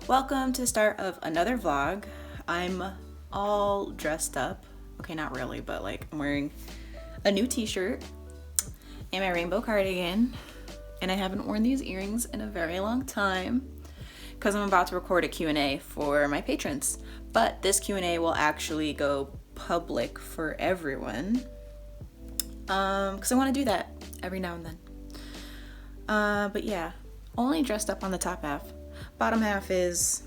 Welcome to the start of another vlog. I'm all dressed up. Okay, not really, but like I'm wearing a new t-shirt and my rainbow cardigan, and I haven't worn these earrings in a very long time because I'm about to record a Q&A for my patrons. But this Q&A will actually go public for everyone because I want to do that every now and then. But yeah, only dressed up on the top half. Bottom half is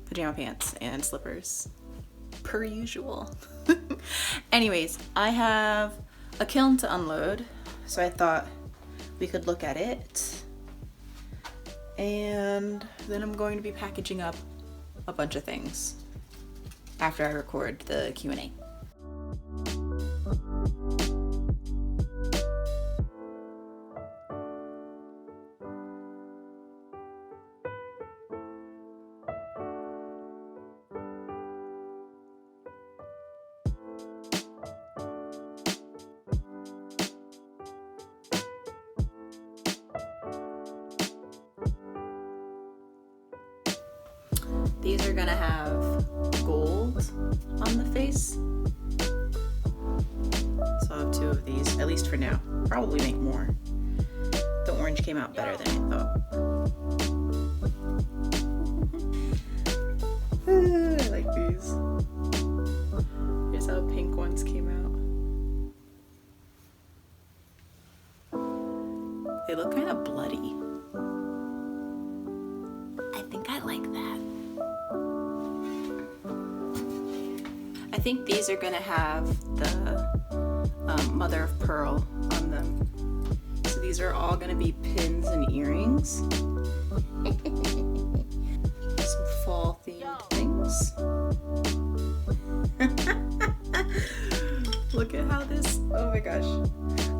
pajama pants and slippers, per usual. Anyways, I have a kiln to unload, so I thought we could look at it. And then I'm going to be packaging up a bunch of things after I record the Q&A. These are gonna have gold on the face. So I have two of these, at least for now. Probably make more. The orange came out better than I thought. I like these. Here's how pink ones came out. They look kind of bloody. I think I like that. I think these are gonna have the mother of pearl on them. So these are all gonna be pins and earrings. Some fall themed things. Look at how this, oh my gosh.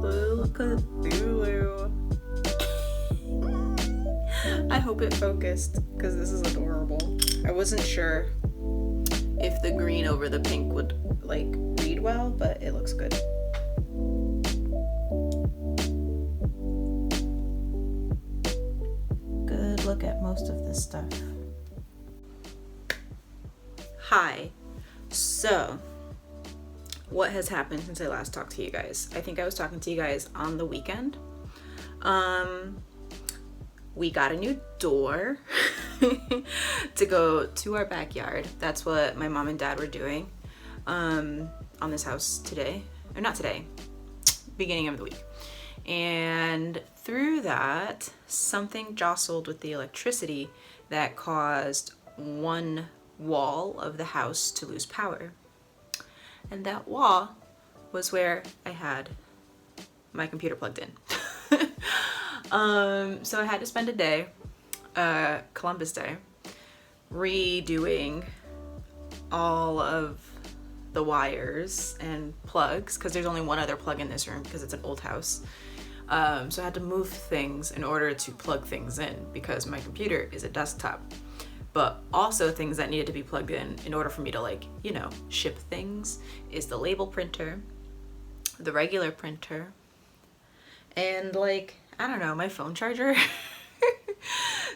Look at Lulu. I hope it focused because this is adorable. I wasn't sure if the green over the pink would like read well, but it looks good. Good look at most of this stuff. Hi. So, what has happened since I last talked to you guys? I think I was talking to you guys on the weekend. We got a new door to go to our backyard. That's what my mom and dad were doing on this house today. Or not today, beginning of the week. And through that, something jostled with the electricity that caused one wall of the house to lose power. And that wall was where I had my computer plugged in. So I had to spend a day, Columbus Day, redoing all of the wires and plugs, because there's only one other plug in this room because it's an old house. So I had to move things in order to plug things in because my computer is a desktop, but also things that needed to be plugged in order for me to, like, you know, ship things is the label printer, the regular printer, and like, I don't know, my phone charger.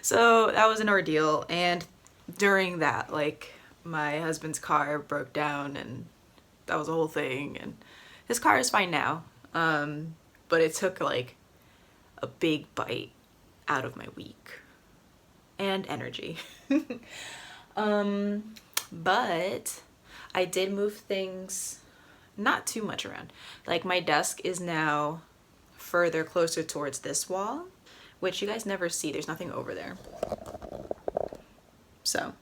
So that was an ordeal. And during that, like, my husband's car broke down and that was a whole thing. And his car is fine now. But it took like a big bite out of my week and energy. But I did move things, not too much around. Like, my desk is now further closer towards this wall, which you guys never see. There's nothing over there. So,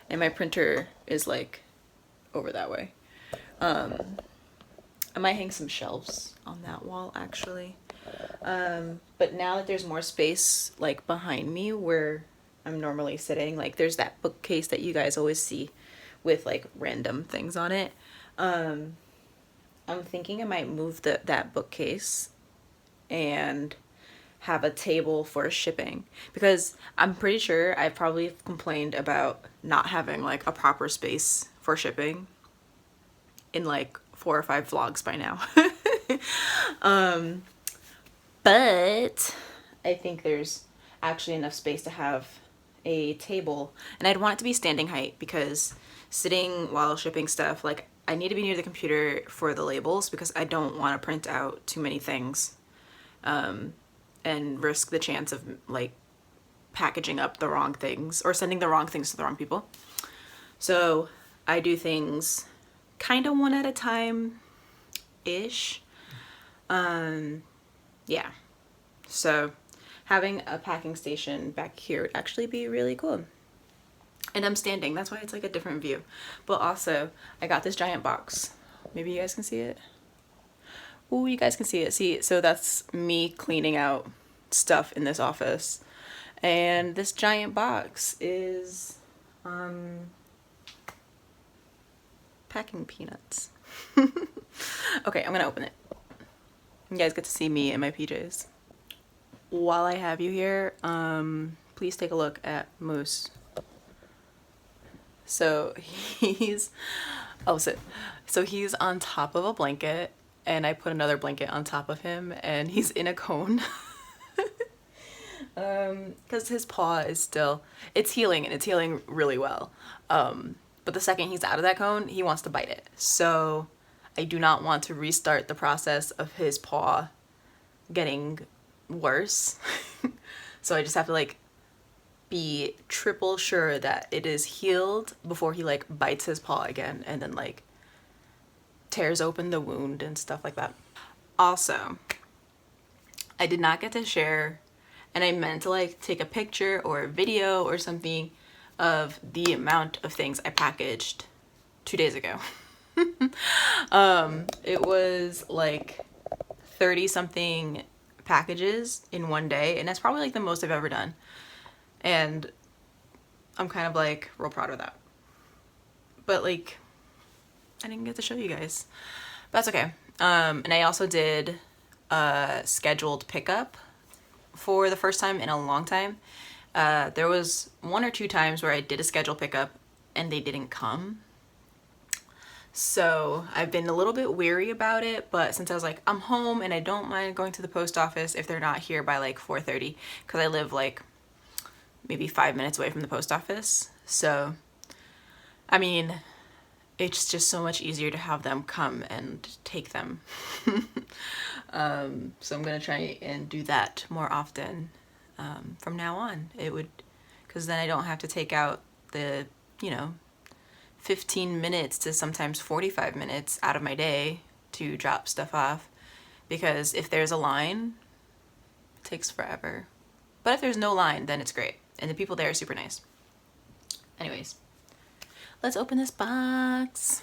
and my printer is like over that way. I might hang some shelves on that wall actually. But now that there's more space like behind me where I'm normally sitting, like there's that bookcase that you guys always see with like random things on it. I'm thinking I might move that bookcase and have a table for shipping, because I'm pretty sure I've probably complained about not having like a proper space for shipping in like 4 or 5 vlogs by now. But I think there's actually enough space to have a table, and I'd want it to be standing height because sitting while shipping stuff, like I need to be near the computer for the labels because I don't want to print out too many things and risk the chance of like packaging up the wrong things or sending the wrong things to the wrong people. So I do things kind of one at a time ish. Yeah. So having a packing station back here would actually be really cool. And I'm standing, that's why it's like a different view. But also, I got this giant box. Maybe you guys can see it. Ooh, you guys can see it. See, so that's me cleaning out stuff in this office. And this giant box is packing peanuts. Okay, I'm gonna open it. You guys get to see me in my PJs. While I have you here, please take a look at Moose. So he's he's on top of a blanket, and I put another blanket on top of him, and he's in a cone. Because his paw is still, it's healing, and it's healing really well. But the second he's out of that cone, he wants to bite it. So I do not want to restart the process of his paw getting worse. So I just have to like be triple sure that it is healed before he like bites his paw again and then like tears open the wound and stuff like that. Also, I did not get to share, and I meant to like take a picture or a video or something of the amount of things I packaged 2 days ago. It was like 30 something packages in one day, and that's probably like the most I've ever done. And I'm kind of like real proud of that. But like, I didn't get to show you guys. But that's okay. And I also did a scheduled pickup for the first time in a long time. There was 1 or 2 times where I did a scheduled pickup and they didn't come. So I've been a little bit weary about it, but since I was like, I'm home and I don't mind going to the post office if they're not here by like 4:30, because I live like maybe 5 minutes away from the post office. So, I mean, it's just so much easier to have them come and take them. So I'm gonna try and do that more often from now on. It would, because then I don't have to take out the, 15 minutes to sometimes 45 minutes out of my day to drop stuff off, because if there's a line, it takes forever. But if there's no line, then it's great. And the people there are super nice. Anyways, let's open this box.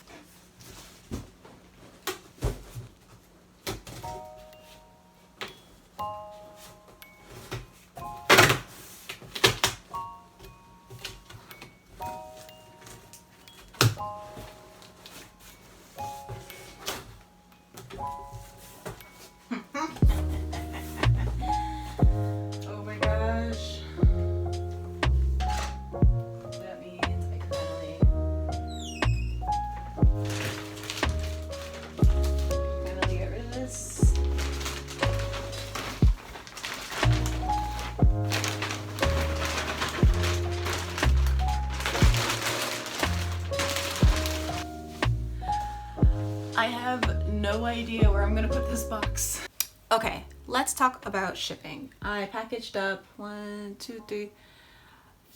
I have no idea where I'm gonna put this box. Okay, let's talk about shipping. I packaged up 1, 2, 3,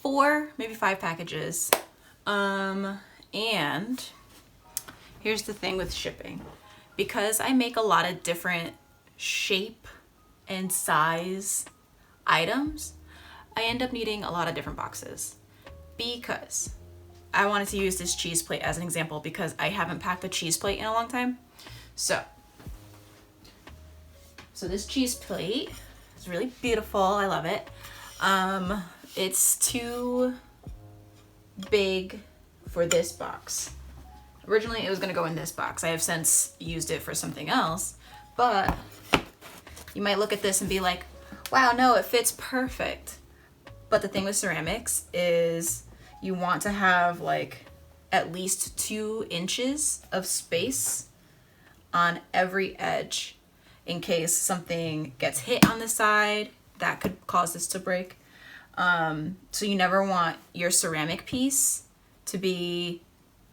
4, maybe 5 packages. And here's the thing with shipping. Because I make a lot of different shape and size items, I end up needing a lot of different boxes. Because I wanted to use this cheese plate as an example because I haven't packed a cheese plate in a long time. So this cheese plate is really beautiful. I love it. It's too big for this box. Originally it was gonna go in this box. I have since used it for something else, but you might look at this and be like, wow, no, it fits perfect. But the thing with ceramics is you want to have like at least 2 inches of space on every edge in case something gets hit on the side that could cause this to break. So you never want your ceramic piece to be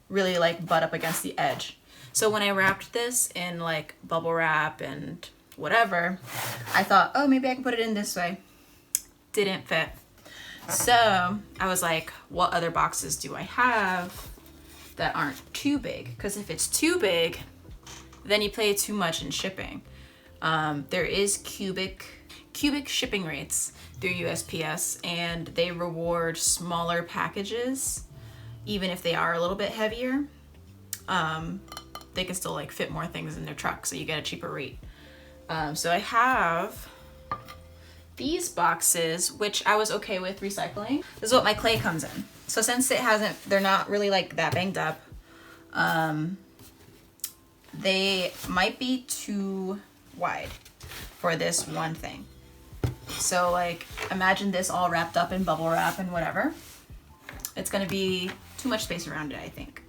really like butt up against the edge. So when I wrapped this in like bubble wrap and whatever, I thought, oh, maybe I can put it in this way. Didn't fit. So I was like, what other boxes do I have that aren't too big? Because if it's too big, then you pay too much in shipping. There is cubic shipping rates through USPS, and they reward smaller packages, even if they are a little bit heavier. They can still like fit more things in their truck, so you get a cheaper rate. So I have these boxes, which I was okay with recycling. This is what my clay comes in. So since they're not really like that banged up, they might be too wide for this one thing. So like, imagine this all wrapped up in bubble wrap and whatever. It's gonna be too much space around it, I think.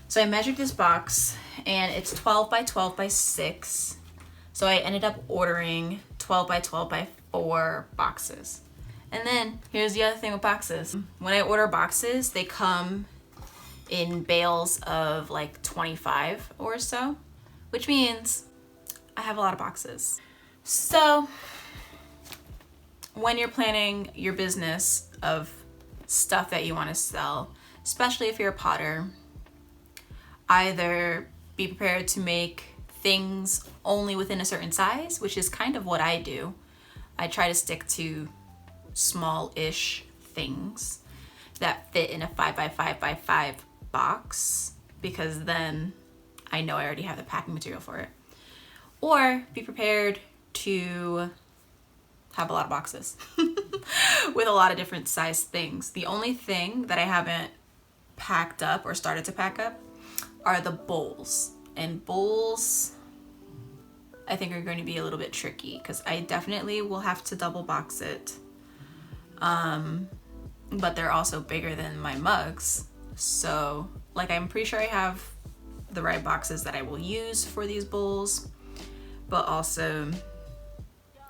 So I measured this box, and it's 12 by 12 by 6. So I ended up ordering 12 by 12 by 4 boxes. And then here's the other thing with boxes. When I order boxes, they come in bales of like 25 or so, which means I have a lot of boxes. So when you're planning your business of stuff that you want to sell, especially if you're a potter, either be prepared to make things only within a certain size, which is kind of what I do. I try to stick to small-ish things that fit in a 5 by 5 by 5 box, because then I know I already have the packing material for it. Or be prepared to have a lot of boxes with a lot of different size things. The only thing that I haven't packed up or started to pack up are the bowls. And bowls, I think, are going to be a little bit tricky because I definitely will have to double box it. But they're also bigger than my mugs. So, like, I'm pretty sure I have the right boxes that I will use for these bowls, but also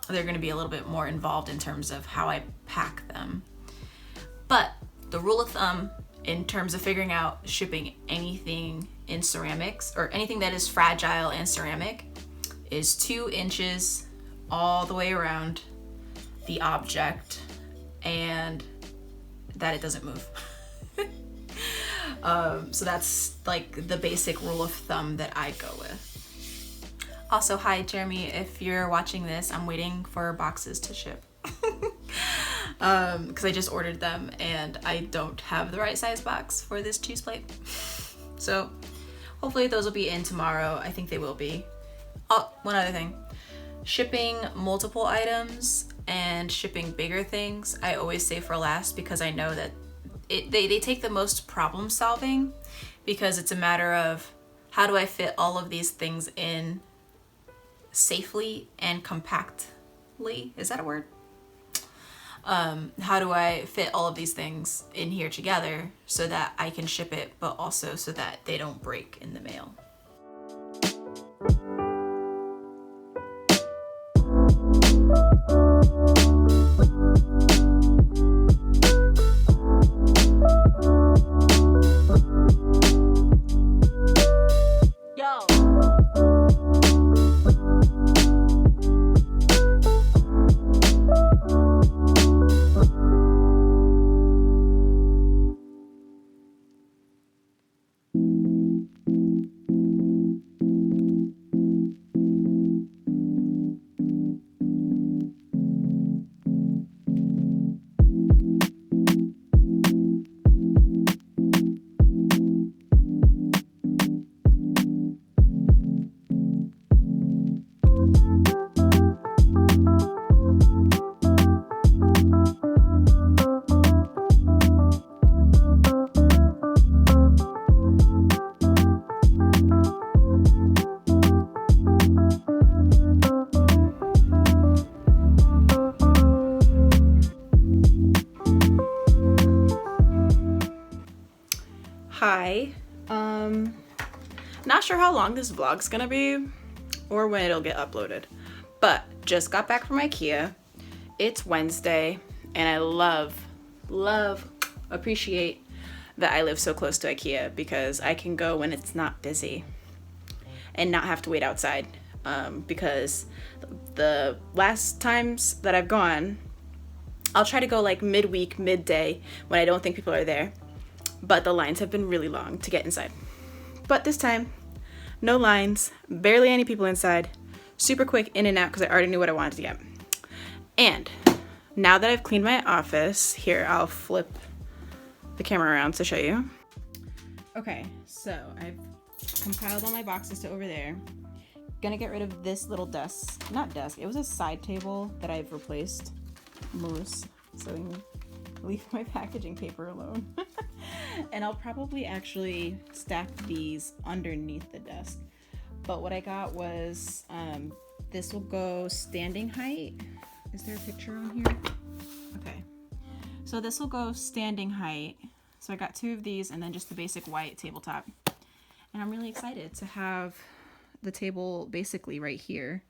they're going to be a little bit more involved in terms of how I pack them. But the rule of thumb in terms of figuring out shipping anything in ceramics or anything that is fragile and ceramic is 2 inches all the way around the object, and that it doesn't move. So that's like the basic rule of thumb that I go with. Also, hi Jeremy, if you're watching this, I'm waiting for boxes to ship. Because I just ordered them and I don't have the right size box for this cheese plate. So hopefully those will be in tomorrow. I think they will be. Oh, one other thing. Shipping multiple items and shipping bigger things, I always save for last, because I know that they take the most problem solving, because it's a matter of how do I fit all of these things in safely and compactly? Is that a word? How do I fit all of these things in here together so that I can ship it, but also so that they don't break in the mail? Hi. Not sure how long this vlog's gonna be or when it'll get uploaded, but just got back from IKEA. It's Wednesday And I appreciate that I live so close to IKEA because I can go when it's not busy and not have to wait outside. Because the last times that I've gone, I'll try to go like midweek, midday when I don't think people are there. But the lines have been really long to get inside. But this time, no lines, barely any people inside, super quick in and out because I already knew what I wanted to get. And now that I've cleaned my office, here, I'll flip the camera around to show you. Okay, so I've compiled all my boxes to over there. Gonna get rid of this little desk, not desk, it was a side table that I've replaced. Moose, so we can leave my packaging paper alone. And I'll probably actually stack these underneath the desk. But what I got was, this will go standing height. Is there a picture on here? Okay. So this will go standing height. So I got 2 of these and then just the basic white tabletop. And I'm really excited to have the table basically right here.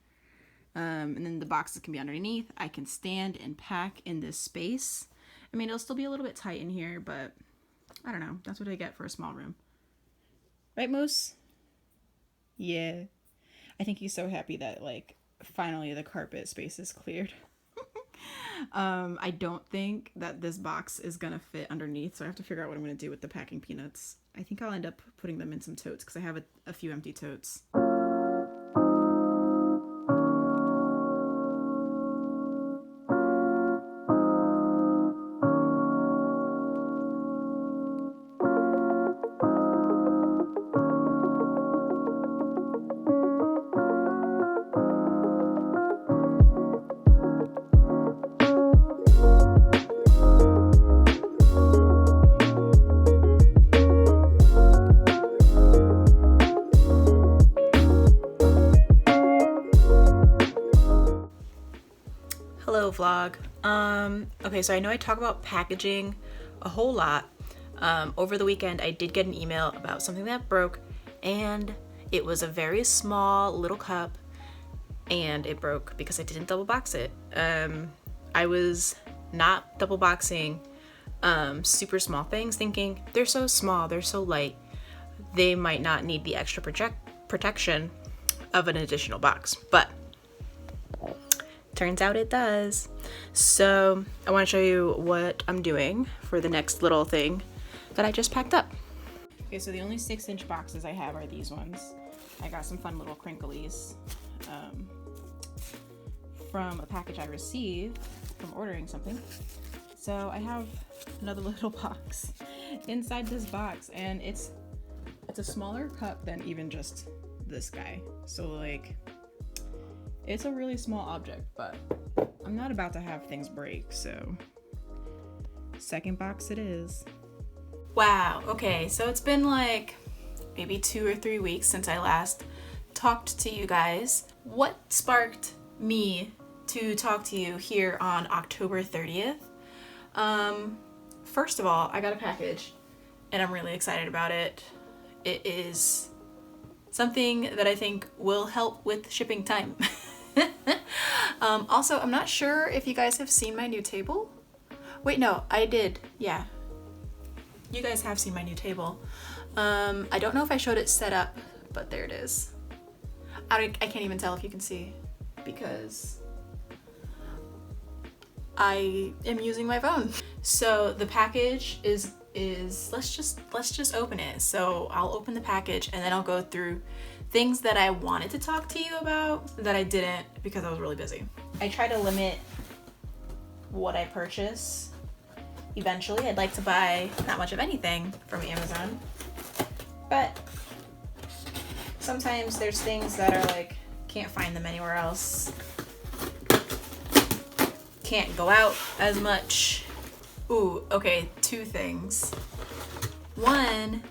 And then the boxes can be underneath. I can stand and pack in this space. I mean, it'll still be a little bit tight in here, but I don't know. That's what I get for a small room. Right, Moose? Yeah. I think he's so happy that, like, finally the carpet space is cleared. I don't think that this box is gonna fit underneath, so I have to figure out what I'm gonna do with the packing peanuts. I think I'll end up putting them in some totes because I have a few empty totes. Hello vlog. Okay, so I know I talk about packaging a whole lot. Over the weekend I did get an email about something that broke, and it was a very small little cup, and it broke because I didn't double box it. I was not double boxing super small things, thinking they're so small, they're so light, they might not need the extra protection of an additional box, but turns out it does. So I want to show you what I'm doing for the next little thing that I just packed up. Okay, so the only 6-inch boxes I have are these ones. I got some fun little crinklies from a package I received from ordering something. So I have another little box inside this box, and it's a smaller cup than even just this guy. So like, it's a really small object, but I'm not about to have things break, so second box it is. Wow, okay, so it's been like maybe 2 or 3 weeks since I last talked to you guys. What sparked me to talk to you here on October 30th? First of all, I got a package and I'm really excited about it. It is something that I think will help with shipping time. Also, I'm not sure if you guys have seen my new table. Wait, no, I did. Yeah. You guys have seen my new table. I don't know if I showed it set up, but there it is. I can't even tell if you can see because I am using my phone. So the package is let's just open it. So I'll open the package and then I'll go through things that I wanted to talk to you about that I didn't because I was really busy. I try to limit what I purchase. Eventually, I'd like to buy not much of anything from Amazon, but sometimes there's things that are like, can't find them anywhere else. Can't go out as much. Ooh, okay, 2 things. One,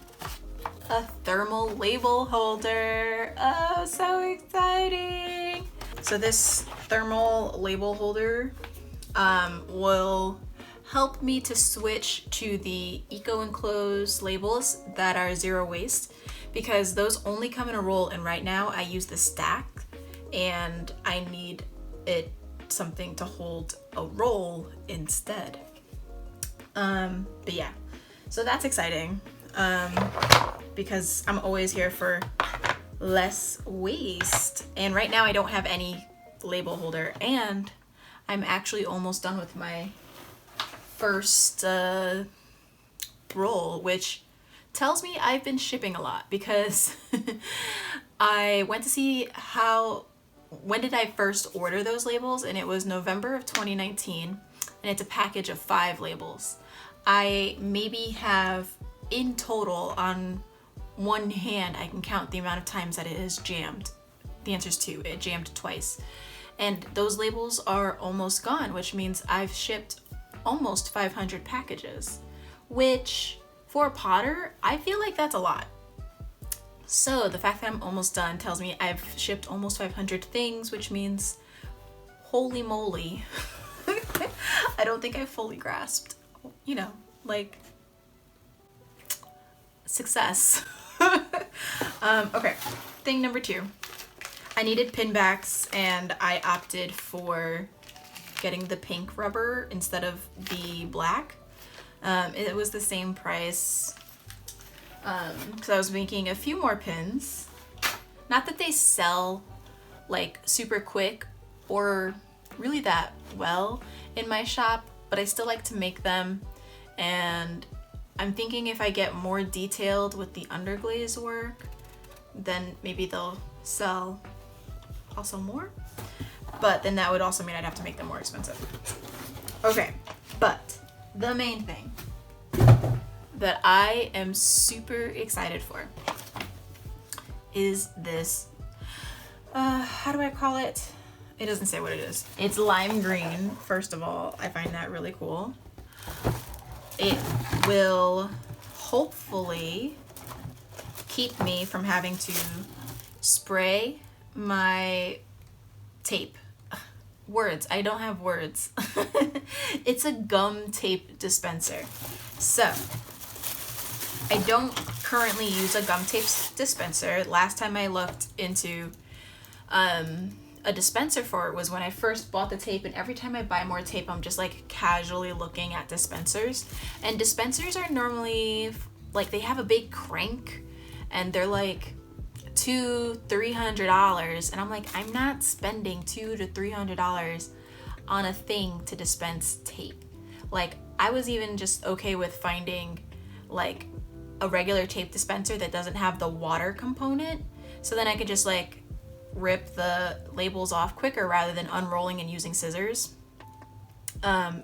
a thermal label holder. Oh, so exciting. So this thermal label holder will help me to switch to the eco-enclosed labels that are 0 waste, because those only come in a roll, and right now I use the stack and I need it want something to hold a roll instead. But yeah, so that's exciting, because I'm always here for less waste. And right now I don't have any label holder, and I'm actually almost done with my first roll, which tells me I've been shipping a lot, because I went to see when did I first order those labels, and it was November of 2019, and it's a package of 5 labels. I maybe have in total, on one hand, I can count the amount of times that it has jammed. The answer is 2. It jammed twice. And those labels are almost gone, which means I've shipped almost 500 packages, which for a potter, I feel like that's a lot. So the fact that I'm almost done tells me I've shipped almost 500 things, which means, holy moly, I don't think I've fully grasped, like, success. Okay, thing number 2. I needed pin backs, and I opted for getting the pink rubber instead of the black. It was the same price, because I was making a few more pins. Not that they sell like super quick or really that well in my shop, but I still like to make them, and I'm thinking if I get more detailed with the underglaze work, then maybe they'll sell also more, but then that would also mean I'd have to make them more expensive. Okay, but the main thing that I am super excited for is this, how do I call it? It doesn't say what it is. It's lime green. First of all, I find that really cool. It will hopefully keep me from having to spray my tape. Words. I don't have words. It's a gum tape dispenser. So, I don't currently use a gum tape dispenser. Last time I looked into a dispenser for it was when I first bought the tape, and every time I buy more tape, I'm just like casually looking at dispensers. And dispensers are normally like, they have a big crank, and they're like $200-300, and I'm like, I'm not spending $200 to $300 on a thing to dispense tape. Like, I was even just okay with finding like a regular tape dispenser that doesn't have the water component, so then I could just like rip the labels off quicker rather than unrolling and using scissors.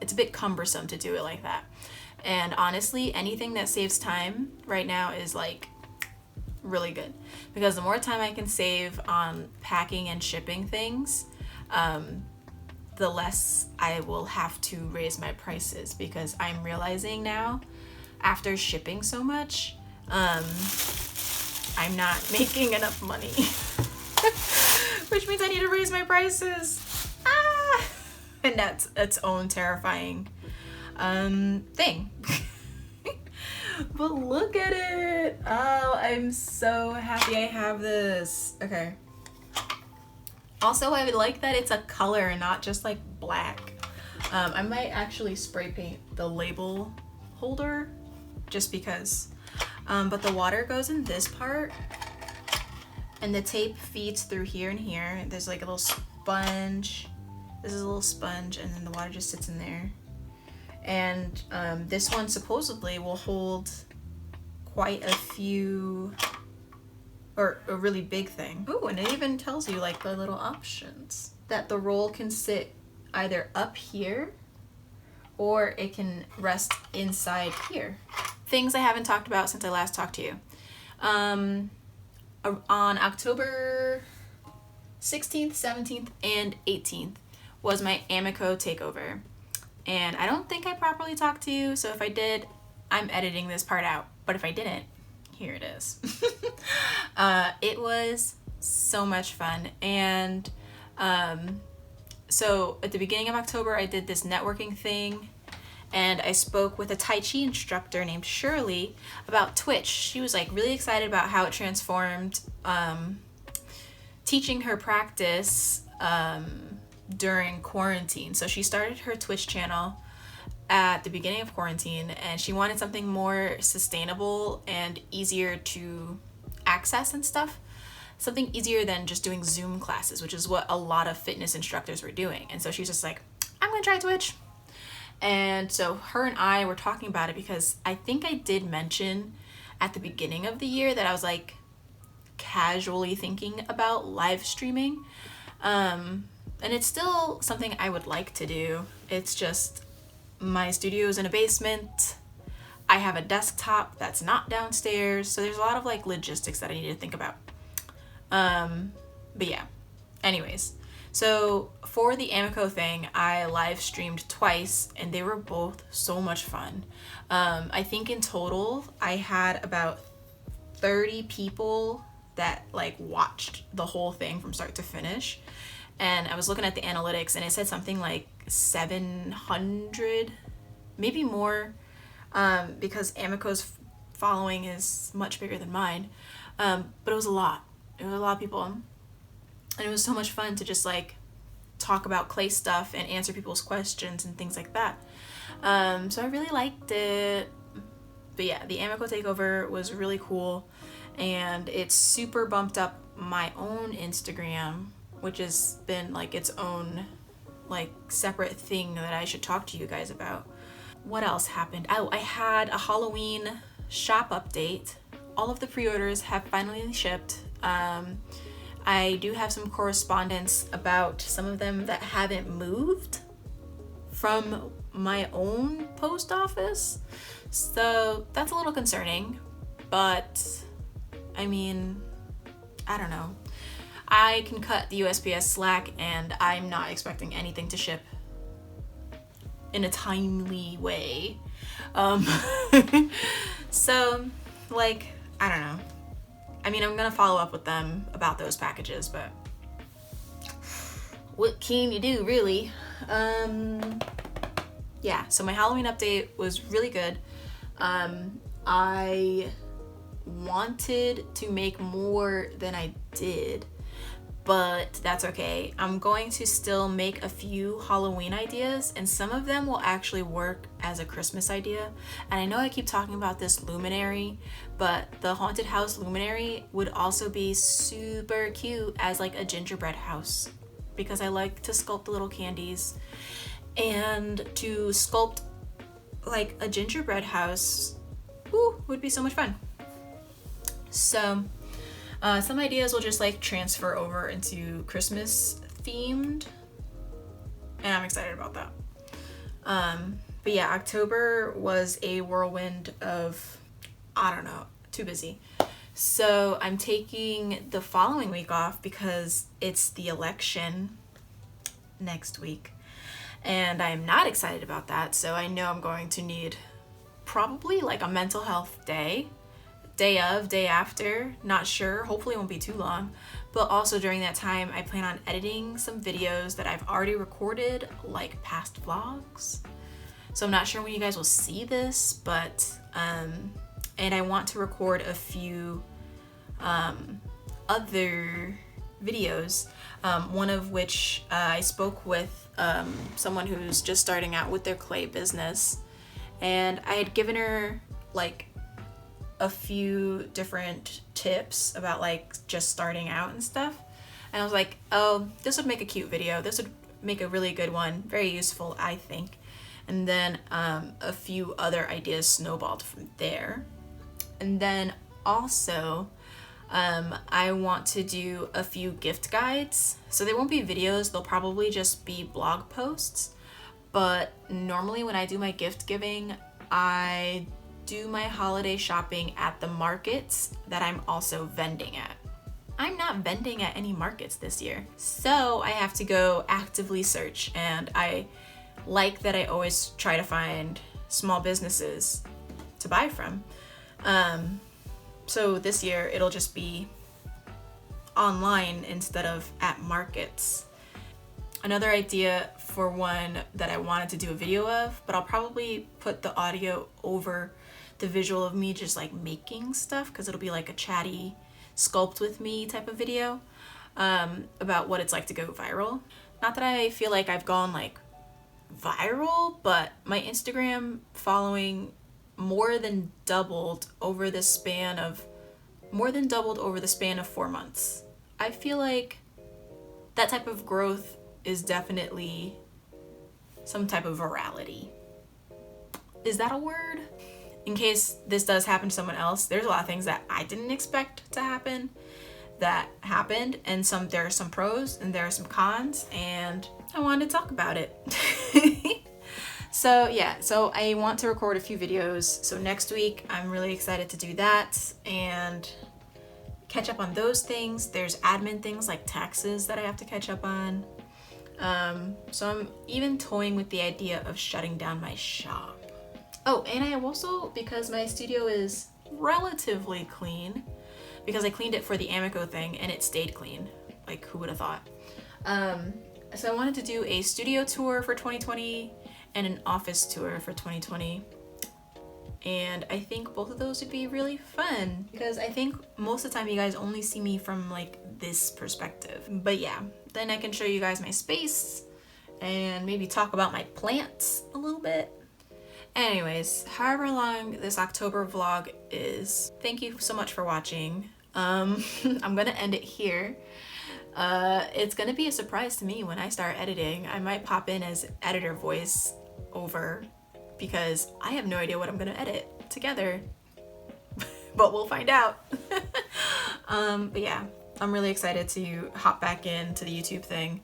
It's a bit cumbersome to do it like that, and honestly, anything that saves time right now is like really good, because the more time I can save on packing and shipping things, the less I will have to raise my prices, because I'm realizing now, after shipping so much, I'm not making enough money, which means I need to raise my prices. And that's its own terrifying thing. But look at it. Oh, I'm so happy I have this. Okay. Also, I would like that it's a color and not just like black. I might actually spray paint the label holder just because. But the water goes in this part, and the tape feeds through here and here. There's like a little sponge. This is a little sponge, and then the water just sits in there. And this one supposedly will hold quite a few, or a really big thing. Oh, and it even tells you like the little options, that the roll can sit either up here or it can rest inside here. Things I haven't talked about since I last talked to you. On October 16th, 17th, and 18th was my AMACO takeover. And I don't think I properly talked to you, so if I did, I'm editing this part out. But if I didn't, here it is. It was so much fun. And so at the beginning of October, I did this networking thing, and I spoke with a Tai Chi instructor named Shirley about Twitch. She was like really excited about how it transformed teaching her practice during quarantine. So she started her Twitch channel at the beginning of quarantine, and she wanted something more sustainable and easier to access and stuff. Something easier than just doing Zoom classes, which is what a lot of fitness instructors were doing. And so she's just like, I'm gonna try Twitch. And so her and I were talking about it because I think I did mention at the beginning of the year that I was like casually thinking about live streaming. And it's still something I would like to do. It's just my studio is in a basement. I have a desktop that's not downstairs. So there's a lot of like logistics that I need to think about. But yeah, anyways. So for the AMACO thing, I live streamed twice and they were both so much fun. I think in total I had about 30 people that like watched the whole thing from start to finish. And I was looking at the analytics and it said something like 700, maybe more, because AMACO's following is much bigger than mine. But it was a lot. It was a lot of people. And it was so much fun to just like talk about clay stuff and answer people's questions and things like that. So I really liked it. But yeah, the AMACO takeover was really cool. And it super bumped up my own Instagram, which has been like its own like separate thing that I should talk to you guys about. What else happened? Oh, I had a Halloween shop update. All of the pre-orders have finally shipped. I do have some correspondence about some of them that haven't moved from my own post office. So that's a little concerning, but I mean, I don't know. I can cut the USPS slack and I'm not expecting anything to ship in a timely way. So like, I don't know. I mean, I'm gonna follow up with them about those packages, but what can you do, really? Yeah, so my Halloween update was really good. I wanted to make more than I did, but that's okay. I'm going to still make a few Halloween ideas, and some of them will actually work as a Christmas idea. And I know I keep talking about this luminary, but the haunted house luminary would also be super cute as like a gingerbread house, because I like to sculpt the little candies, and to sculpt like a gingerbread house, would be so much fun. So some ideas will just like transfer over into Christmas themed, and I'm excited about that. But yeah, October was a whirlwind of, I don't know, too busy. So I'm taking the following week off because it's the election next week, and I'm not excited about that. So I know I'm going to need probably like a mental health day of, day after, not sure, hopefully it won't be too long. But also during that time, I plan on editing some videos that I've already recorded, like past vlogs. So I'm not sure when you guys will see this, but, and I want to record a few other videos, one of which I spoke with someone who's just starting out with their clay business, and I had given her like a few different tips about like just starting out and stuff, and I was like, oh, this would make a cute video, this would make a really good one, very useful, I think. And then a few other ideas snowballed from there. And then also I want to do a few gift guides, so they won't be videos, they'll probably just be blog posts. But normally when I do my gift giving, I do my holiday shopping at the markets that I'm also vending at. I'm not vending at any markets this year, so I have to go actively search, and I like that I always try to find small businesses to buy from. So this year it'll just be online instead of at markets. Another idea for one that I wanted to do a video of, but I'll probably put the audio over the visual of me just like making stuff, because it'll be like a chatty sculpt with me type of video, about what it's like to go viral. not that I feel like I've gone like viral, but my Instagram following more than doubled over the span of 4 months. I feel like that type of growth is definitely some type of virality. Is that a word? In case this does happen to someone else, there's a lot of things that I didn't expect to happen that happened, and there are some pros and there are some cons, and I wanted to talk about it. So yeah, so I want to record a few videos. So next week, I'm really excited to do that and catch up on those things. There's admin things like taxes that I have to catch up on. So I'm even toying with the idea of shutting down my shop. Oh, and I also, because my studio is relatively clean, because I cleaned it for the AMACO thing and it stayed clean. Like, who would have thought? So I wanted to do a studio tour for 2020 and an office tour for 2020. And I think both of those would be really fun, because I think most of the time you guys only see me from like this perspective. But yeah, then I can show you guys my space and maybe talk about my plants a little bit. Anyways, however long this October vlog is, thank you so much for watching. I'm gonna end it here. It's gonna be a surprise to me when I start editing. I might pop in as editor voice over, because I have no idea what I'm gonna edit together, but we'll find out. But yeah, I'm really excited to hop back into the YouTube thing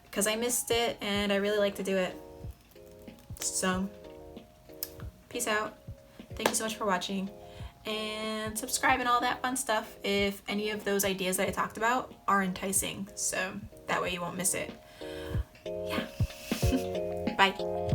because I missed it and I really like to do it. So peace out. Thank you so much for watching, and subscribe and all that fun stuff if any of those ideas that I talked about are enticing, so that way you won't miss it. Yeah. Bye.